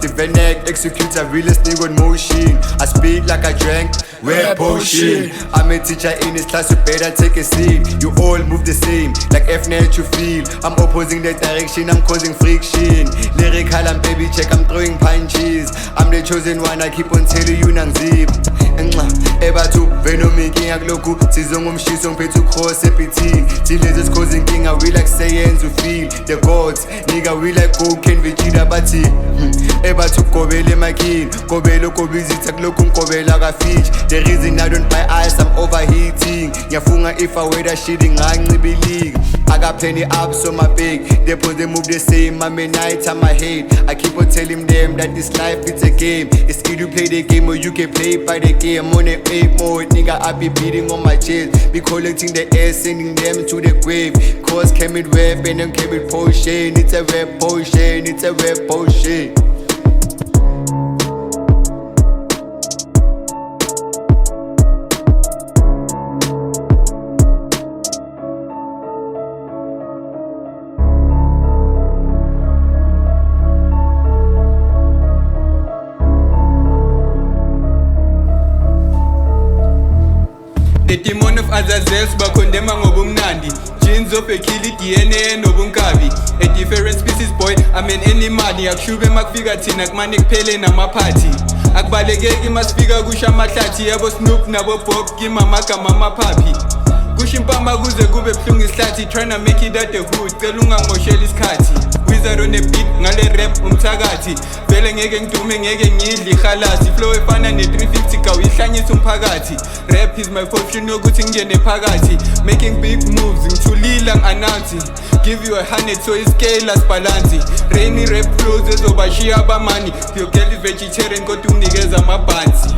The Venek executor, realest nigga on motion. I speak like I drank rare potion. I'm a teacher in this class, you better take a seat. You all move the same, like F-net you feel. I'm opposing the direction, I'm causing friction. Lyrical, I'm baby check, I'm throwing punches. I'm the chosen one, I keep on telling you nangzip. Ebathu venomiki ngakloku sizongumshiso ngiphethe ukross epiti. Thilezi is inkinga, we like science, you feel the gods. Nigga, we like cocaine, vegeta bathi ebathu gobele emakhini, gobele ukobizitha kulokhu ngigobela ka-fitch. The reason I don't buy ice, I'm overheating. Ngiyafunga if I wear that shit ngancibilika. I got plenty ups on my back, they put they move the same. I'm a night on my head, I keep on telling them that this life it's a game. It's either you play the game or you can play by the game. I'm on a 8 mode, nigga, I be beating on my chest. Be collecting the air, sending them to the grave. Cause came with weapon and came with potion. It's a rap potion, it's a rap potion. The demon of Azazel bakondema ngobumnandi. Genes of a kill DNA nobunkabi. A different species boy, I'm an animal. Akushube makufika thina kumane kuphele namaphathi. Akubalekeki masifika kusha amahlathi. Yabo Snoop nabo Bob kimamagama amaphaphi. Kusha impama kuze kube buhlungu isihlathi. Tryna make it at the hood, cela ungangoshela isikhathi. Wizard on the beat, ngale rap umthakathi. Vele ngeke ngidume ngeke ngidli ikhalasi. Flow efana ne-350 ka uyihlanyisa umphakathi. Rap is my fortune yokuthi ngene phakathi. Making big moves, ngithulila ngi-announce. Give you 100 so iscale asibhalansi. Rainy rap flows ezobashiya abamani. Your girl is vegetarian kodwa unikeza amabhansi.